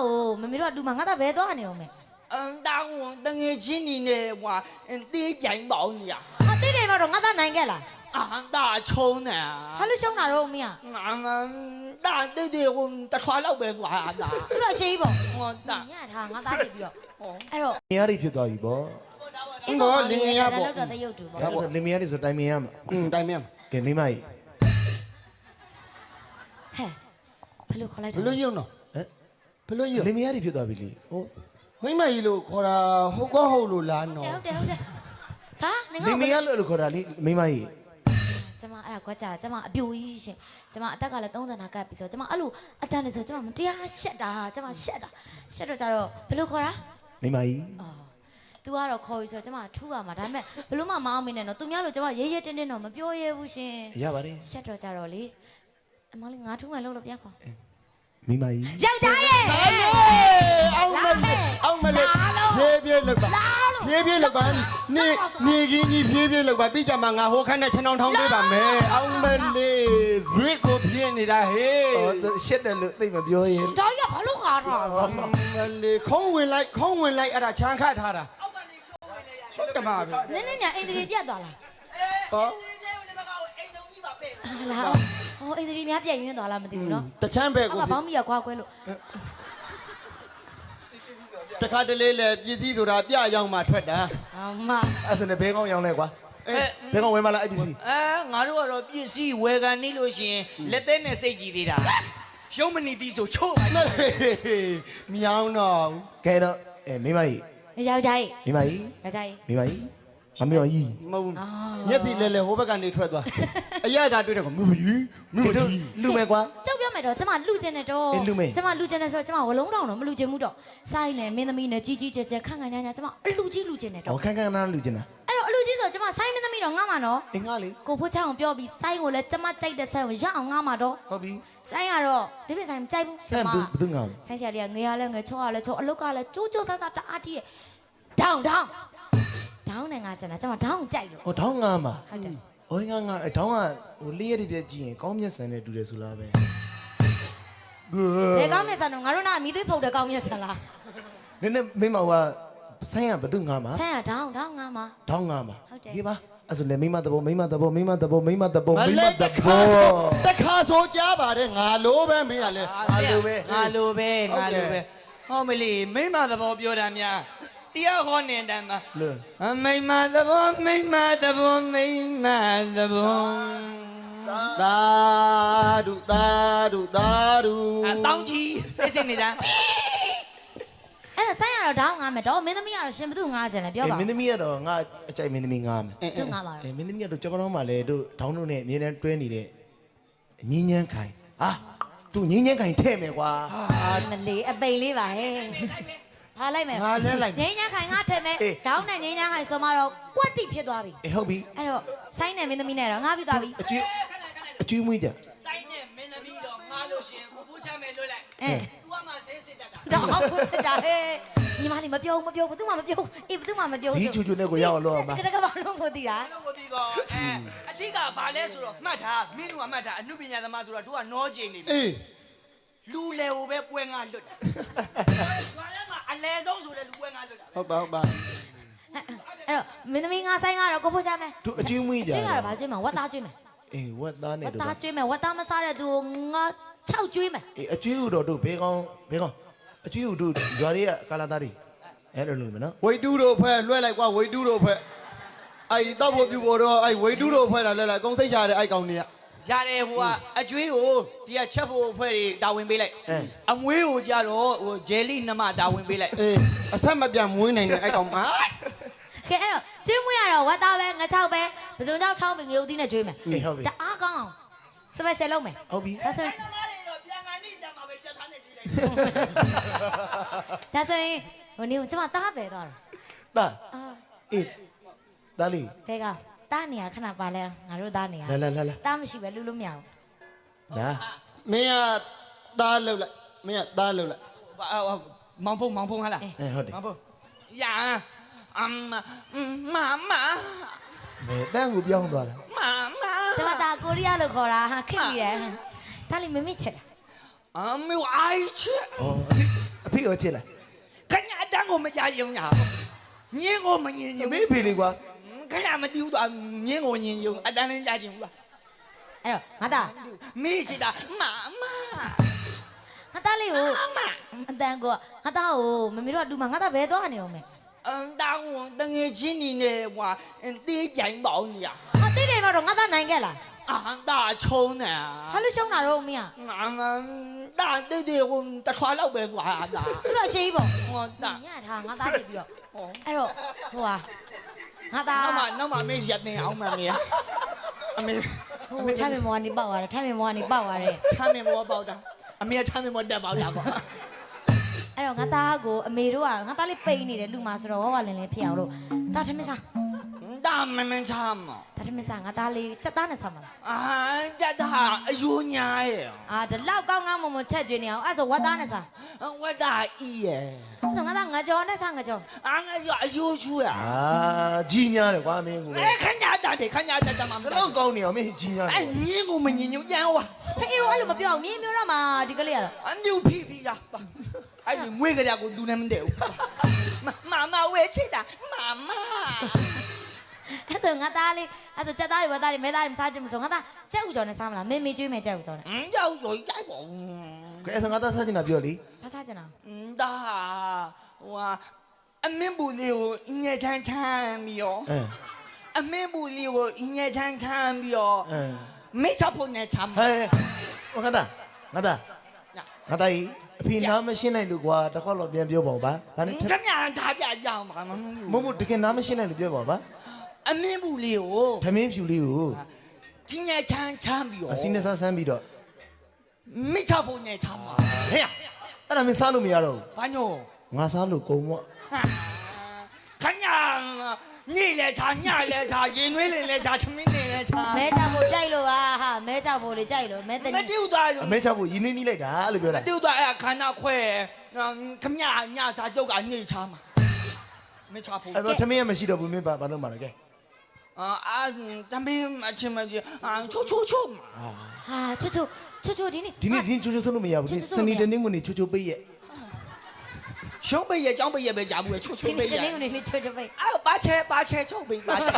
ကိုမမေတို့ကလူမငါသားဘယ်သွားနေအောင်မဲ当我等于今年的话，第一件包你呀。တိတယ်မတော့ငါသားနိုင်ခဲ့လား大抽呢。ဘာလို့ရှုံးတာတော့မင်း大弟弟我大穿老白瓜的。သူတော့ရှိပေါ့我大。ညထားငါသားနေပြီးတော့အဲ့တော့လင်ရည်ဖြစ်သွားပြီပေါ့အင်းဘောလင်ရပေါ့တော့တရုတ်တူပေါ့ဒါဆိုလင်မယားတွေဆိုတိုင်မင်ရမှာတိုင်မင်ကဲမိမကြီးဟဲ့ဘယ်လိုခေါ်လိုက်ဘယ်လိုယုံတော့ဘယ်လိုယုံလင်မယားတွေဖြစ်သွားပြီလေဟိုမိမကြီးလို့ခေါ်တာဟုတ်ကောဟုတ်လို့လားနော်ဟုတ်တယ်ဟာငါလင်မယားလို့ခေါ်တာလေမိမကြီးကျမအဲ့ဒါကွာကြာကျမအပြိုကြီးရှင်ကျမအသက်ကလည်း30နာကပ်ပြီဆိုကျမအဲ့လိုအတန်းနေဆိုကျမမတရားရှက်တာကျမရှက်တော့ကြတော့ဘယ်လိုခေါ်တာမိမကြီးतू ကတော့ခေါ်ပြီဆိုကျမထူးရမှာဒါပေမဲ့ဘလို့မှမအောင်မင်းနဲ့တော့သူများလို့ကျမရဲရဲတင်းတင်းတော့မပြောရဲဘူးရှင်ရပါတယ်ရှက်တော့ကြတော့လေအမလေးငါထူးမှလို့ပြန်ခေါ်မိမကြီးယောက်ျားရဲ့အောင်မလေးဖြည်းလောက်ပါဖြည်းလောက်ပါနေကင်းကြီးဖြည်းလောက်ပါပြီးကြမှာငါဟိုခန်းနဲ့ခြံထောင်ထောင်းပေးပါမယ်အောင်မလေးဇွေးကိုပြင်းနေတာဟေးရှက်တယ်လို့သိမပြောရင်တော့ရဘာလို့ခါတော့အောင်မလေးခုံးဝင်လိုက်အဲ့ဒါချမ်းခတ်ထားတာဟုတ်တယ်မှာနည်းနည်းညာအိမ်ကြီးပြတ်သွားလားဟောဟာလားဟောအိမ်ကြီးများပြည့်ရင်းသွားလားမသိဘူးနော်တချမ်းပဲကိုဘောင်းမီရခွာကွဲလို့တခါတလေလေပြည်စည်းဆိုတာပြရောက်မှထွက်တာအမအဲ့ဆိုနေဘဲကောင်းရောင်းလဲကွာဘဲကောင်းဝယ်မလား IPC ငါတို့ကတော့ပြည့်စည်ဝယ်ကန်နေလို့ရှိရင်လက်သေးနဲ့စိတ်ကြည်သေးတာရုံးမနေသည်ဆိုချို့မြောင်းတော့ကဲတော့မိမကြီးယောက်ျားကြီးမိမကြီးယောက်ျားကြီးမိမကြီးမမေကြီးမဟုတ်မျက်စိလဲဟိုဘက်ကနေထွက်သွားအရသာတွေ့တယ်ကမကြီးလူမယ်ကွာကြောက်ပြမယ်တော့ကျမလူကျင်တယ်တော့ကျမလူကျင်တယ်ဆိုတော့ကျမဝလုံးတောင်တော့မလူကျင်ဘူးတော့စိုင်းနဲ့မင်းသမီးနဲ့ကြီးကြီးကျယ်ကျယ်ခန့်ခန့်ညာညာကျမအလူကြီးလူကျင်တယ်တော့ခန့်ခန့်နားလူကျင်တာအဲ့တော့အလူကြီးဆိုကျမစိုင်းမင်းသမီးတော့ငါမှာနော်အင်းငါလေကိုဖိုးချောင်းပြောပြီးစိုင်းကိုလည်းကျမကြိုက်တဲ့စိုင်းကိုရအောင်ငါမှာတော့ဟုတ်ပြီစိုင်းကတော့ဒီပြစိုင်းမကြိုက်ဘူးစိုင်းဘယ်သူငါစိုင်းဆရာလေးကငေးရလဲငေးချောရလဲချောအလုတ်ကလည်းကျိုးကျိုးဆဆတအားတီးရဲ့ဒေါင်းနဲ့ငါကျန်တာကျမဒေါင်းကြိုက်လို့ဟိုဒေါင်းငါမှာဟုတ်တယ်ဟိုငါဒေါင်းကဟိုလေးရည်ပြကြည့်ရင်ကောင်းမြတ်ဆန်နဲ့တူတယ်ဆိုလားပဲဘယ်ကောင်းမြတ်ဆန်တော့ငါတို့နာမိသွေးဖုတ်တယ်ကောင်းမြတ်ဆန်လားနည်းနည်းမိမကဆိုင်းရဘသူငါမှာဆိုင်းရဒေါင်းငါမှာဒေါင်းငါမှာဟုတ်တယ်ဒီပါအဲ့ဆိုလေမိမတဘောတခါဆိုကြားပါတယ်ငါလိုပဲမင်းကလည်းငါလိုပဲဟောမလီမိမသဘောပြောတာများတရားဟောနေတာမှာမိမသဘောသာဓုတောင်းကြီးသိစင်နေတာအဲ့ဒါဆိုင်းရတော့ဒေါင်းငါမယ်တော့မင်းသမီးကတော့ရှင်ဘသူငါကျန်လဲပြောပါမင်းသမီးကတော့ငါအကြိုက်မင်းသမီးငါမယ်သူငါပါမင်းသမီးကတော့ကြောက်တော့မှလေတို့ဒေါင်းတို့နဲ့အမြဲတမ်းတွဲနေတဲ့ငင်းညမ်းခိုင်ဟာသူငင်းညမ်းခိုင်ထဲ့မယ်ကွာမလေးအပိန်လေးပါဟဲ့ဟာလိုက်မယ်ငါလဲလိုက်ငိမ့်ညာခိုင်ငါထဲမယ်ဒေါင်းနဲ့ငိမ့်ညာခိုင်ဆိုမှတော့ကွက်တိဖြစ်သွားပြီဟုတ်ပြီအဲ့တော့ဆိုင်းနဲ့မင်းသမီးနဲ့တော့ငါဖြစ်သွားပြီအကျွေးမွေးကြဆိုင်းနဲ့မင်းသမီးတော့ငါလို့ရှင်ကိုဖိုးချမယ်လွှတ်လိုက်သူကမှဆေးစစ်တတ်တာတော့ဟုတ်စစ်တာဟဲ့ညီမလေးမပြောဘူးဘယ်သူမှမပြောအေးဘယ်သူမှမပြောဇီးချူနဲ့ကိုရောက်လို့မှာတကယ်ဘာလို့မသိတာမသိတော့အတိကဘာလဲဆိုတော့မှတ်ထားမင်းတို့ကမှတ်ထားအနုပညာသမားဆိုတော့တို့ကနောကျင်နေပြီအေးလူလေကိုပဲပွဲငါလွတ်တာဘာလဲမှာအလဲဆုံးဆိုတဲ့လူပွဲငါလွတ်တာဟုတ်ပါအဲ့တော့မင်းသမီးငါဆိုင်ကတော့ကိုဖို့ချမယ်သူအကျွေးမွေးကြကျွေးရတာဘာကျွေးမှာဝတ်သားကျွေးမယ်အေးဝတ်သားနဲ့ဝတ်သားကျွေးမယ်ဝတ်သားမစားတဲ့သူငါ6ကျွေးမယ်အေးအကျွေးဦးတော့တို့ဘေးကောင်းအကျွေးဦးတို့ရွာတွေကကာလာသားတွေအဲ့လိုလုပ်မယ်နော်ဝိတူးတို့ဖွဲ့လွှဲလိုက်ကွာဝိတူးတို့ဖွဲ့အဲ့တောက်ဖို့ပြဖို့တော့အဲ့ဝိတူးတို့ဖွဲ့တာလဲလိုက်အကုန်စိတ်ချတယ်အဲ့ကောင်တွေကရတယ်ဟိုကအကျွေးကိုဒီကချက်ဖို့ဖွဲ့တွေတာဝန်ပေးလိုက်အမွေးကိုကြတော့ဟိုဂျယ်လီနှမတာဝန်ပေးလိုက်အေးအသက်မပြတ်မွေးနိုင်တဲ့အဲ့ကောင်ကဲအဲ့တော့ကျွေးမွေးရတော့ဝတ်သားပဲငါ6ပဲပစုံကြောက်ထောင်းပြီးငရုတ်သီးနဲ့ကျွေးမယ်ဟုတ်ပြီတအားကောင်းအောင် special လုပ်မယ်ဟုတ်ပြီဒါဆိုရင်ပြန်ကန်နေကြမှာပဲချက်သားနဲ့ကျွေးလိုက်ဒါဆိုရင်ဟိုနေကျမတားပဲသွားတာအေးတားလီတဲကတားနေရခဏပါလဲငါတို့တားနေရလာတားမရှိပဲလူလို့မရဘူးလာမင်းကတားလှုပ်လိုက်မင်းကတားလှုပ်လိုက်မောင်ဖုံဟလားဟုတ်တယ်မောင်ဖုံယာမမမဲတန်းကိုပြောင်းသွားတာမကျမတာကိုရီးယားလို့ခေါ်တာဟာခက်ပြီတယ်ဒါလေးမမေ့ချက်မေအိုက်ချက်အဖေ ရောချစ်လား ခဏအတန်းကိုမကြယုံရညင်းကိုမညင် အ ယုံ မေဖေလေကွာ ခဏမတူတော့ညင်းကိုညင်ယုံအတန်းနဲ့ကြကြဘူးလား အဲ့တော့ငါသား မေးချစ်တာမ ငါသားလေးကိုအတန်ကိုငါသားကိုမမေတို့ကတူမှာငါသားဘယ်သွားနေအောင်မဲ အန်တောင်းတငယ်ချင်းနေနဲ့ဟွာတေးပြိုင်ပေါင်းညာ ဟာတိတ်တယ်တော့ငါသားနိုင်ခဲ့လား အန်တာချုံးနေ ဘာလို့ရှုံးတာတော့မင်းက ငါတာတေးတေးဟိုတထွားလောက်ပဲကွာတာ သူတို့ရှိပေါ့ ဟောတာ ညထားငါသားနေပြီးတော့အဲ့တော့ဟိုဟာငါသား နောက်မှမေးရက်နေအောင်မမေအမေ ဟိုထိုင်မေမောကနေပေါက်သွားတယ်ထိုင်မေမောကနေပေါက်သွားတယ် ထားမေမောပေါက်တာအမေထားမေမောတက်ပေါက်တာပေါ့ အဲ့တော့ငါသားကိုအမေတို့ကငါသားလေးပိန်နေတယ်လူမှာဆိုတော့ဝဝလင်းလင်းဖြစ်အောင်လို့တာထမင်းစား တာမမချမ်းမ တာထမင်းစားငါသားလေးစက်သားနဲ့စားမလား အာကြက်တာအယိုးညာရဲ့ အာဒီလောက်ကောင်းကောင်းမွန်မွန်ချက်ကျွေးနေအောင်အဲ့ဆိုဝတ်သားနဲ့စား ဝတ်တာအီရဲ့ အဲ့ဆိုငါသားငါကြော်နဲ့စားငါကြော် အာငါရအယိုးချူရ အာကြီးများတယ်ကွာမင်းကို ခဏတာတယ်ခဏတာမ ဘယ်တော့ကောင်းနေအောင်မင်းကြီးများတယ် အဲ့ညင်းကိုမညင်ညွန့်ကြမ်းဝါ ဖေးကိုအဲ့လိုမပြောအောင်မြင်းမျိုးတော့မှဒီကလေးကတော့ အမြူဖီဖီရပါအဲ့ဒီငွေကြရကိုသူနဲ့မတည့်ဘူးမဝဲချစ်တာမ အဲ့ဆိုငါသားလေးအဲ့ဆိုချက်သားတွေဝတ်သားတွေမဲသားတွေမစားချင်မဆိုငါသားချက်ဥကြော်နဲ့စားမလားမေမေကျွေးမယ်ချက်ဥကြော်နဲ့ ကြောက်ရွကြိုက်ပါ ကဲအဲ့ဒါငါသားစားချင်တာပြောလေ ဘာစားချင်တာ ဒါဟွာအမင်းဘူးလေးကိုညက်ချမ်းချမ်းပြီးရော အမင်းဘူးလေးကိုညက်ချမ်းချမ်းပြီးရောမိချဖို့နဲ့ချမ်း ဟဲ့ဟိုငါသားငါသားကြီးအဖေနားမရှင်းနိုင်လို့ကွာတစ်ခေါက်တော့ပြန်ပြောပါဦးဗျာဒါနဲ့ ခမရထားကြကြအောင်ပါ မမို့တကယ်နားမရှင်းနိုင်လို့ပြောပါဦးဗျာ အမင်းဘူးလေးကို ထမင်းဖြူလေးကို ညက်ချမ်းချမ်းပြီးရော အစင်းနဲ့ဆန်းပြီးတော့ မိချဖို့နဲ့ချမ်းပါ ဟဲ့အဲ့ဒါမင်းစားလို့မရတော့ ဘာညို ဘူးငါစားလို့ကုန်ပေါ့ ခညာညိလေချာညလေချာရင်နှွေးလေချာသမင်းလေချာ မဲချဖို့ကြိုက်လို့ဟာမဲချဖို့လေကြိုက်လို့မဲတ မ နီ တူသွား အမေချဖို့ရင်းနှီးမိလိုက်တာလို့ပြော မ တာ တူသွားအဲ့ခန္ဓာခွဲခမညာညစာကျုပ်ကညိချာမှာမိချဖို့ အဲ့တော့ထမင်းရမရှိတော့ဘူးမင်းဘာလုပ်မှာလဲကဲ အာသမင်းအချင်းမကြီးချိုးချိုးချိုး ဟာချွတ်ချွတ်ဒီနေ့ ဒီနေ့ချိုးချိုးဆုံးလို့မရဘူးဒီစနေတနင်္ဂနွေချိုးချိုးပိတ်ရဲ့ ရှုံးပိတ်ရကြောင်းပိတ်ရပဲကြာဘူးချိုးချိုးပိတ် ဒီ ရ နေ့ကနေချွတ်ချွတ်ပိတ် အဲ့ပါချဲချုပ်ပိတ်ပါချဲ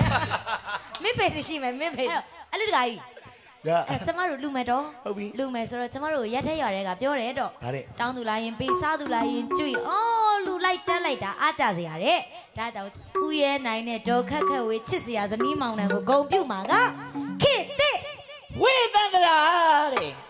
မင်းဖေးစီရှိမယ်မင်းဖေးအဲ့လိုတခါကြီး ဒါ အဲ့ကျမတို့လူမယ်တော့ ဟုတ်ပြီ လူမယ်ဆိုတော့ကျမတို့ရက်ထဲရွာတွေကပြောတယ်တော့ ဒါတဲ့ တောင်းသူလာရင်ပေးစားသူလာရင်ကျွေအော်လူလိုက်တက်လိုက်တာအားကြစရာတဲ့ဒါကြောင့်ဦးရဲနိုင်တဲ့ဒေါ်ခက်ခက်ဝေးချစ်စရာဇနီးမောင်နှံကိုဂုံပြုတ်မှာကခေတဲ့ ဝေသန္တရာတဲ့